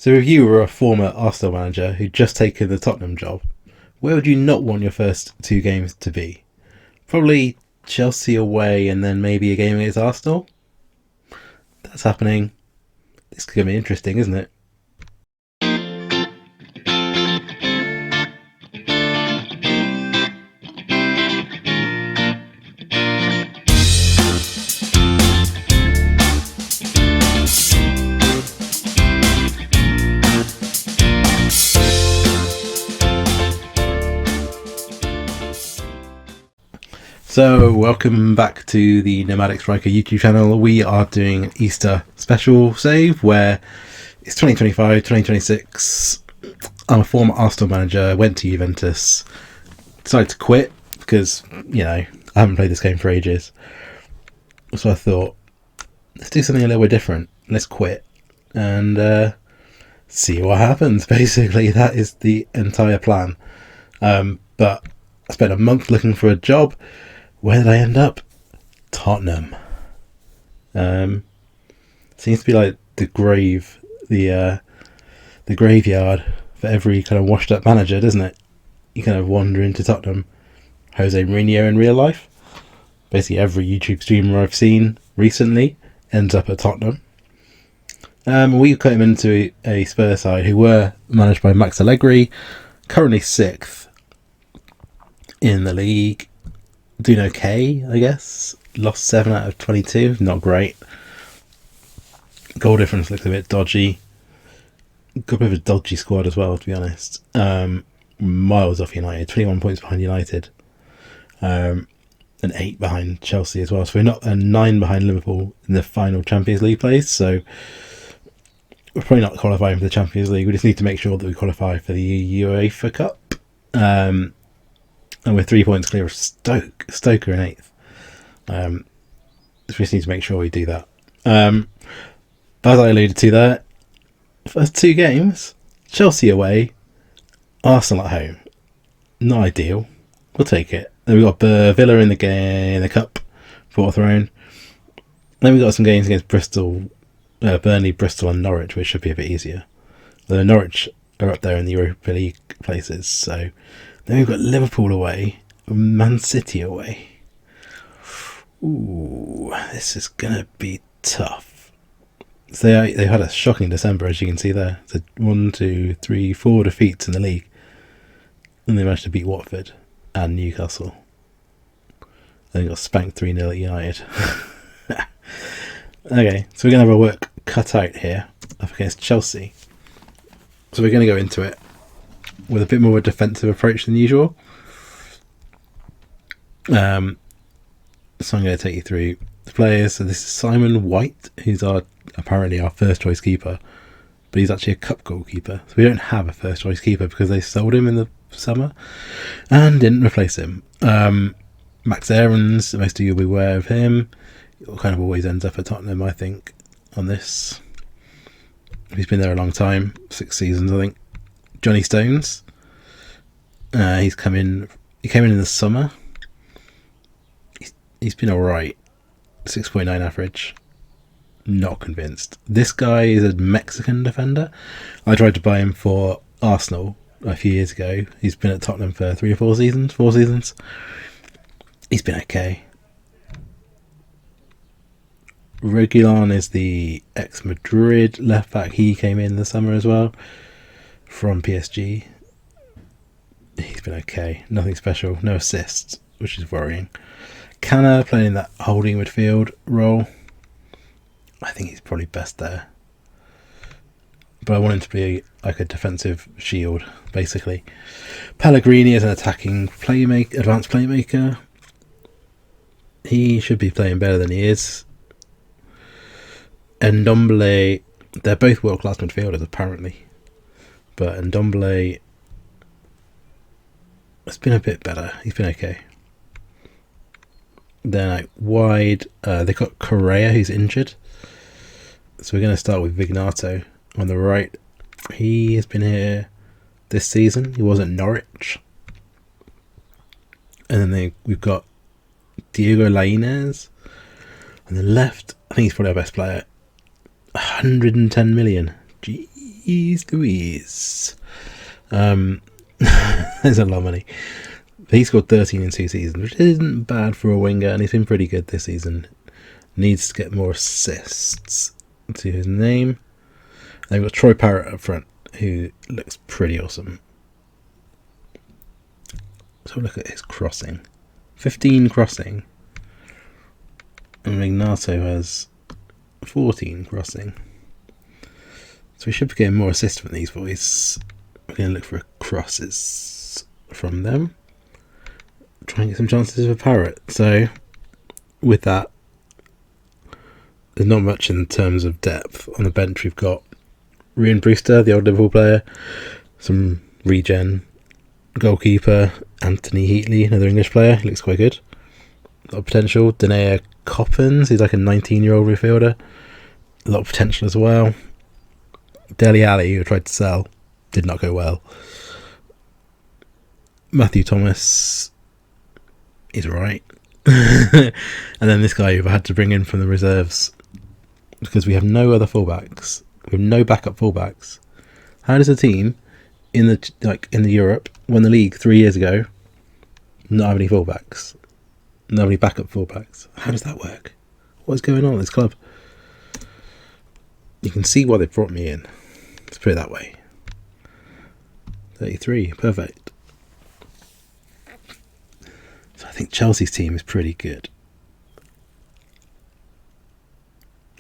So if you were a former Arsenal manager who'd just taken the Tottenham job, where would you not want your first two games to be? Probably Chelsea away and then maybe a game against Arsenal. That's happening. This is going to be interesting, isn't it? So, welcome back to the Nomadic Striker YouTube channel. We are doing an Easter special save where it's 2025, 2026. I'm a former Arsenal manager, went to Juventus, decided to quit because, I haven't played this game for ages. So I thought, let's do something a little bit different. Let's quit and see what happens. Basically, that is the entire plan. But I spent a month looking for a job. Where did I end up? Tottenham. Seems to be like the graveyard for every kind of washed up manager, doesn't it? You kind of wander into Tottenham. Jose Mourinho in real life. Basically every YouTube streamer I've seen recently ends up at Tottenham. We cut him into a Spurs side who were managed by Max Allegri, currently 6th in the league. Doing okay, I guess. Lost 7 out of 22. Not great. Goal difference looks a bit dodgy. Got a bit of a dodgy squad as well, to be honest. Miles off United. 21 points behind United. And 8 behind Chelsea as well. So we're not 9 behind Liverpool in the final Champions League place. So we're probably not qualifying for the Champions League. We just need to make sure that we qualify for the UEFA Cup. And we're 3 points clear of Stoke. Stoke are in 8th. So we just need to make sure we do that. As I alluded to there, first 2 games, Chelsea away, Arsenal at home. Not ideal. We'll take it. Then we've got Villa in the game, in the Cup, 4th round. Then we've got some games against Bristol, Burnley, Bristol and Norwich, which should be a bit easier. Though Norwich are up there in the Europa League places, so... Then we've got Liverpool away, Man City away. Ooh, this is going to be tough. So they've had a shocking December, as you can see there. So 1, 2, 3, 4 defeats in the league. And they managed to beat Watford and Newcastle. Then got spanked 3-0 at United. Okay, so we're going to have our work cut out here up against Chelsea. So we're going to go into it with a bit more of a defensive approach than usual. So I'm going to take you through the players. So this is Simon White, who's apparently our first choice keeper, but he's actually a cup goalkeeper. So we don't have a first choice keeper because they sold him in the summer and didn't replace him. Max Aarons, most of you will be aware of him. He kind of always ends up at Tottenham, I think, on this. He's been there a long time, 6 seasons, I think. Johnny Stones, he came in the summer. He's been alright. 6.9 average. Not convinced. This guy is a Mexican defender. I tried to buy him for Arsenal a few years ago. He's been at Tottenham for 3 or 4 seasons. 4 seasons. He's been okay. Regulon is the ex-Madrid left back. He came in the summer as well. From PSG. He's been okay. Nothing special. No assists, which is worrying. Canna playing in that holding midfield role. I think he's probably best there. But I want him to be like a defensive shield, basically. Pellegrini is an attacking advanced playmaker. He should be playing better than he is. Ndombele, they're both world-class midfielders, apparently. But Ndombele has been a bit better. He's been okay. Then wide, they got Correa, who's injured. So we're going to start with Vignato on the right. He has been here this season. He was at Norwich. And then we've got Diego Lainez on the left. I think he's probably our best player. 110 million. Jeez. Jeez Louise. There's a lot of money. He scored 13 in 2 seasons, which isn't bad for a winger, and he's been pretty good this season. Needs to get more assists to his name. They've got Troy Parrott up front, who looks pretty awesome. So look at his crossing. 15 crossing. And Ignato has 14 crossing. So we should be getting more assists from these boys. We're going to look for crosses from them. Try and get some chances for Parrott. So with that, there's not much in terms of depth. On the bench we've got Ryan Brewster, the old Liverpool player, some regen, goalkeeper Anthony Heatley, another English player, he looks quite good. A lot of potential. Danae Coppens, he's like a 19-year-old midfielder, a lot of potential as well. Dele Alli, who I tried to sell, did not go well. Matthew Thomas, he's alright. And then this guy who I had to bring in from the reserves because we have no other fullbacks. We have no backup fullbacks. How does a team in the Europe won the league 3 years ago not have any fullbacks? Not have any backup fullbacks? How does that work? What is going on at this club? You can see why they brought me in. Let's put it that way. 33, perfect. So I think Chelsea's team is pretty good.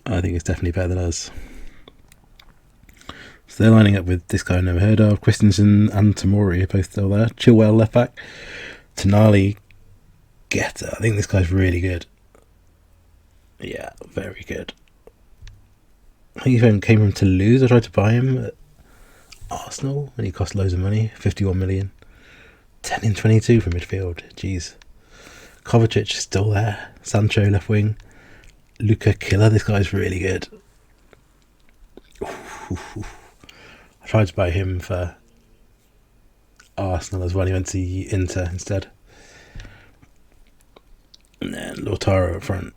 I think it's definitely better than us. So they're lining up with this guy I've never heard of. Christensen and Tamori are both still there. Chilwell left back. Tonali Getter. I think this guy's really good. Yeah, very good. I think he came from Toulouse. I tried to buy him at Arsenal and he cost loads of money. 51 million. 10 in 22 for midfield. Jeez. Kovacic is still there. Sancho left wing. Luca Killer. This guy's really good. I tried to buy him for Arsenal as well. He went to Inter instead. And then Lautaro up front.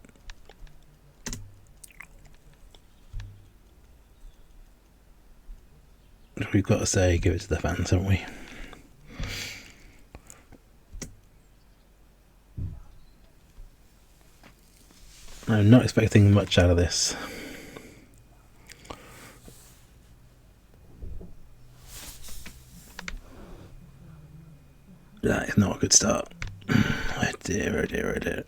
We've got to say, give it to the fans, haven't we? I'm not expecting much out of this. That is not a good start. Oh dear, oh dear, oh dear.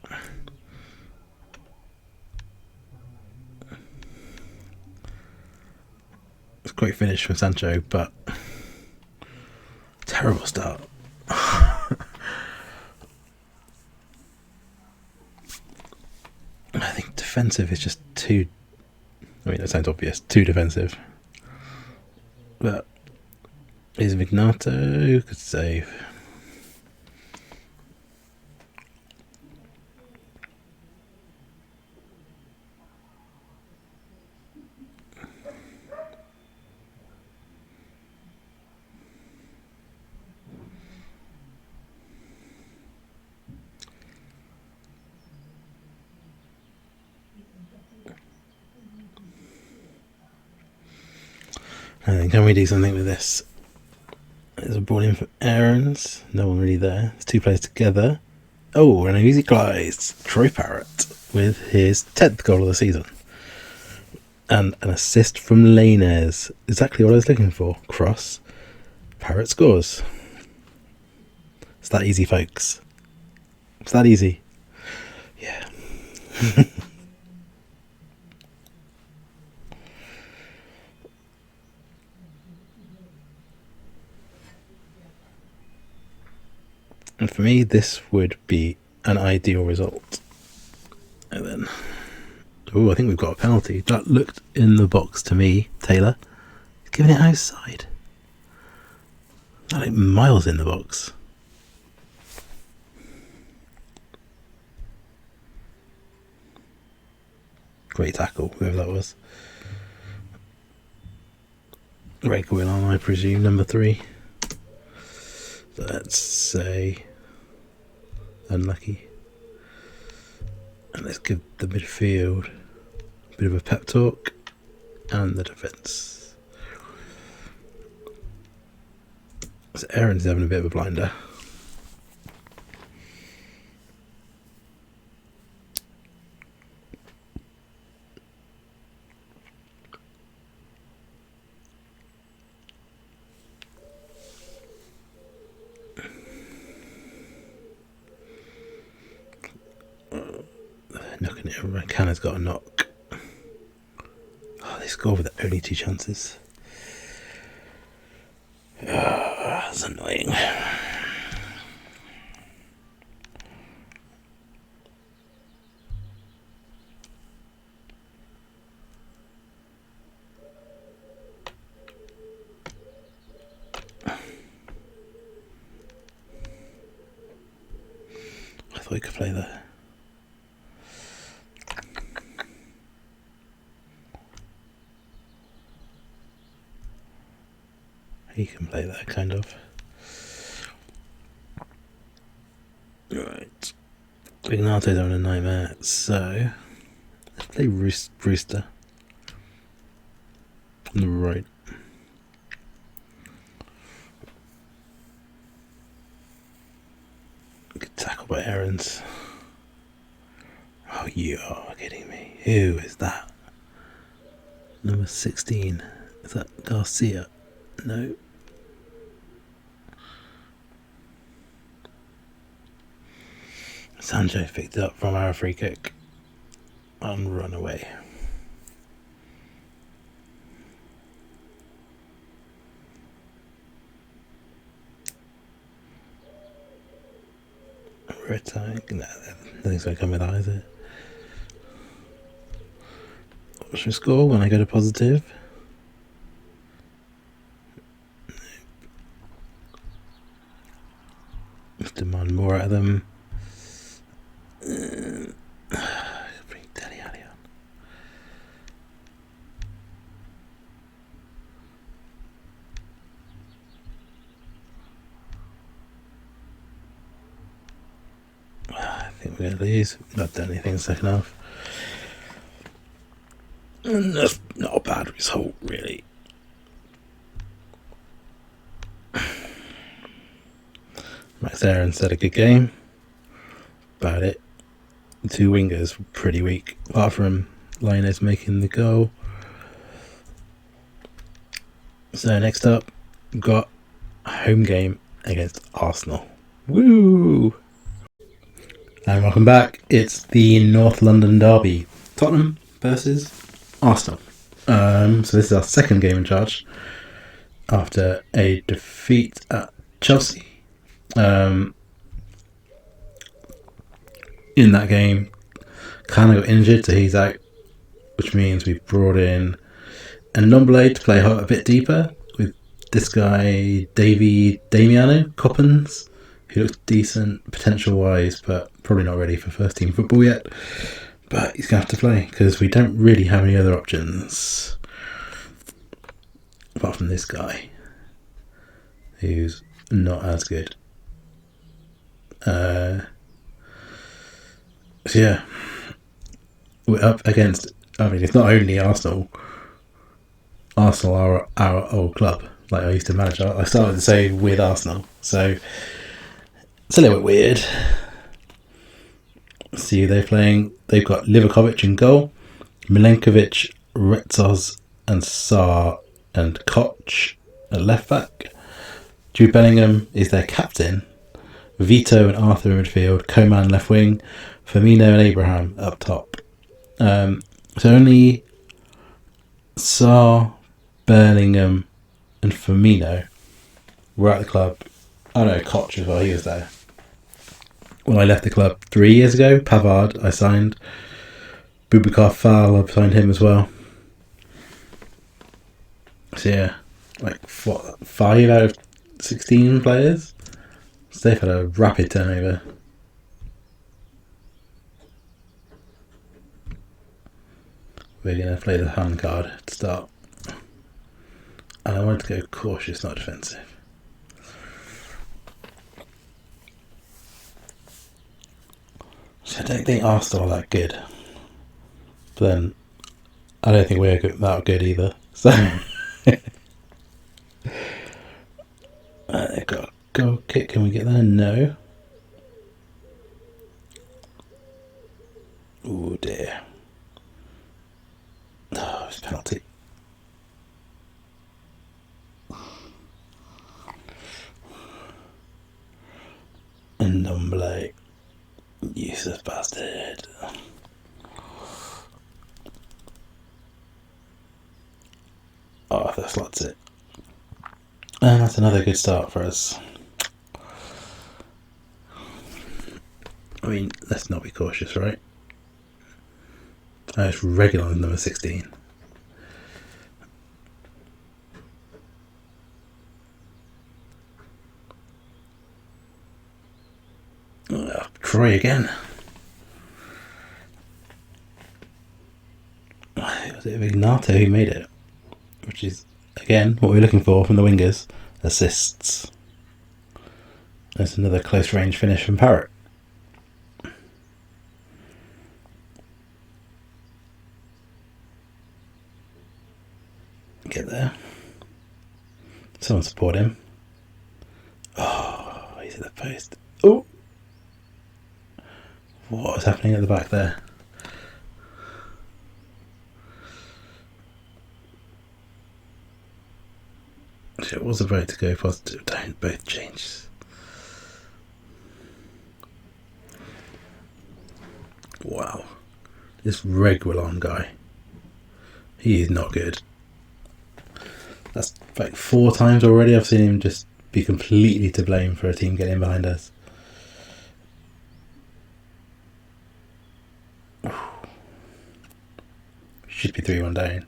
It's a great finish from Sancho, but terrible start. I think defensive is just too... I mean, that sounds obvious. Too defensive. But is Vignato could save. I think, can we do something with this? There's a ball in for Aarons. No one really there. It's two players together. Oh, and an easy equalised. Troy Parrott with his 10th goal of the season. And an assist from Lainez. Exactly what I was looking for. Cross. Parrott scores. It's that easy, folks. It's that easy. Yeah. And for me, this would be an ideal result. And then... oh, I think we've got a penalty. That looked in the box to me. Taylor. He's giving it outside. Like miles in the box. Great tackle, whoever that was. Rake wheel on, I presume, number 3. Let's say unlucky. And let's give the midfield a bit of a pep talk and the defence. So Aaron's having a bit of a blinder. Knocking it over. Canna's got a knock. Oh, they score with the only 2 chances. That's annoying. I thought he could play there. He can play there, kind of. Right. Ignato's having a nightmare, so let's play Brewster on the right. Good tackle by Aarons. Oh, you are kidding me. Who is that? Number 16. Is that Garcia? No. Sancho picked it up from our free kick and run away. Red tag? No, nothing's going to come with that, is it? What's my score when I go to positive? Let's demand more out of them. Bring Dele Alli on. I think we're going to lose. Not done anything in the second half. And that's not a bad result, really. Max Aarons had a good game. About it. The 2 wingers were pretty weak, apart from Linus making the goal. So next up, we've got a home game against Arsenal. Woo! And welcome back. It's the North London derby. Tottenham versus Arsenal. So this is our second game in charge after a defeat at Chelsea. In that game, Kana got injured, so he's out, which means we brought in Ndombele to play a bit deeper with this guy, Damiano Coppens, who looks decent potential-wise, but probably not ready for first-team football yet. But he's going to have to play, because we don't really have any other options, apart from this guy, who's not as good. So yeah, we're up against, I mean, it's not only Arsenal. Arsenal are our old club. Like, I used to manage, I started to say with Arsenal. So it's a little bit weird. See who they're playing. They've got Livakovic in goal, Milenkovic, Retsos and Sarr and Koch at left back. Jude Bellingham is their captain. Vito and Arthur in midfield, Coman left wing, Firmino and Abraham up top. So only Sarr, Bellingham and Firmino were at the club. Oh no, Koch as well, he was there. When I left the club 3 years ago, Pavard I signed. Boubacar Fall, I've signed him as well. So yeah, like what, 5 out of 16 players? So they've had a rapid turnover. We're going to play the hand card to start. And I wanted to go cautious, not defensive. So I don't think Arsenal are that good. But then, I don't think we're that good either. So They've got a goal kick. Can we get there? No. Oh dear. Oh, it's a penalty. Ndomble. Useless bastard. Oh, that slots it. And that's another good start for us. I mean, let's not be cautious, right? It's regular on number 16. Troy again. Was it Vignato who made it? Which is, again, what we're looking for from the wingers. Assists. There's another close range finish from Parrott. Get there. Someone support him. Oh, he's at the post. Oh! What is happening at the back there? It was a vote to go positive. Don't both change. Wow. This Reguilon guy. He is not good. That's like 4 times already I've seen him just be completely to blame for a team getting behind us. Should be 3-1 down.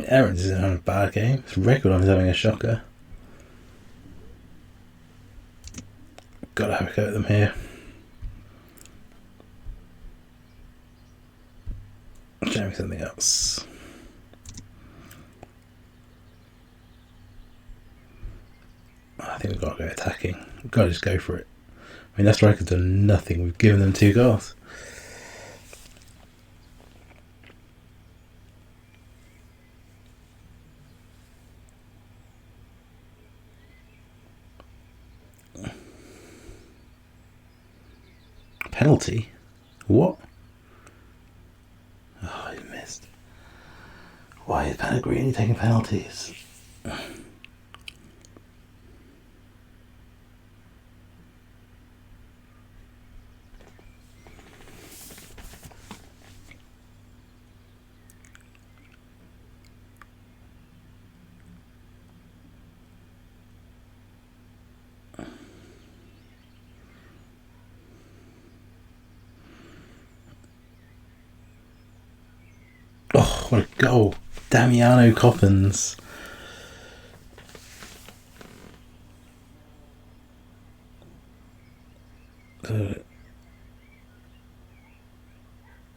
Aaron's is having a bad game. Reguilon is having a shocker. Gotta have a go at them here. Show me something else. I think we've got to go attacking. We've got to just go for it. I mean, that striker's done nothing. We've given them 2 goals. Penalty? What? Oh, he missed. Why is Pellegrini taking penalties? Oh, what a goal. Damiano Coppens.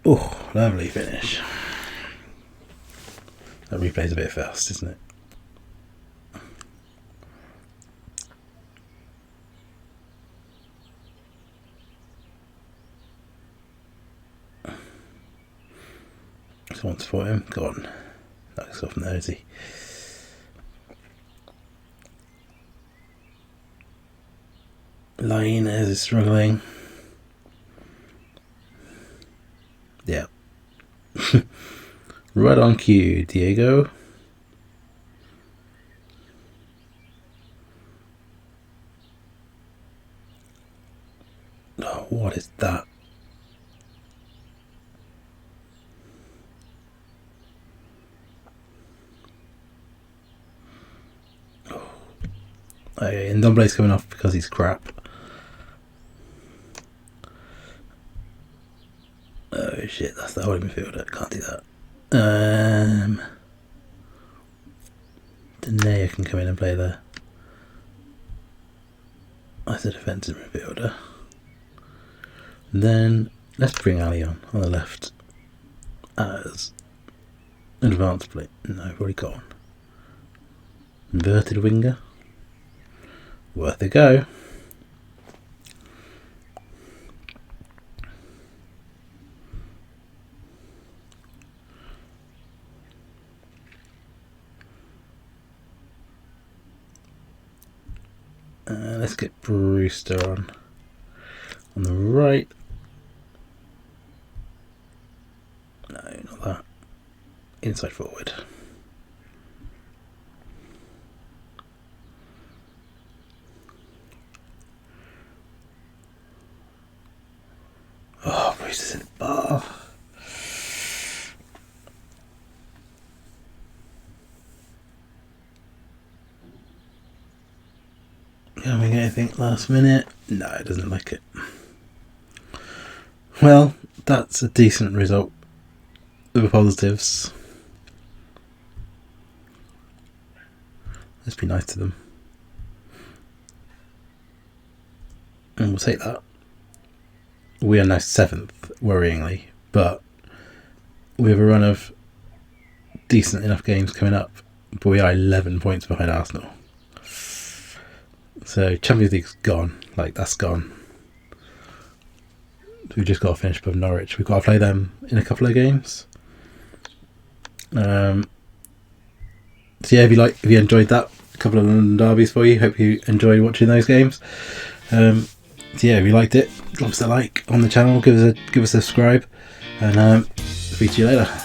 Oh, lovely finish. That replay's a bit fast, isn't it? Someone support him. Go on. Knocks off nosy. Lainez is struggling. Yeah. Right on cue, Diego. Oh, what is that? Okay, and Ndombele's coming off because he's crap. Oh shit, that's the holding midfielder. Can't do that. Denea can come in and play there. That's a defensive midfielder. Then let's bring Ali on the left as an advanced play. No, I've already got one. Inverted winger. Worth a go. Let's get Brewster on the right. No, not that. Inside forward. Oh, Brewster's in the bar. Can we get anything last minute? No, it doesn't like it. Well, that's a decent result. There were positives. Let's be nice to them. And we'll take that. We are now 7th, worryingly, but we have a run of decent enough games coming up, but we are 11 points behind Arsenal. So Champions League's gone. Like, that's gone. We've just got to finish above Norwich. We've got to play them in a couple of games. So yeah, if you enjoyed that, a couple of London derbies for you. Hope you enjoyed watching those games. So yeah, if you liked it, drop us a like on the channel, give us a subscribe, and speak to you later.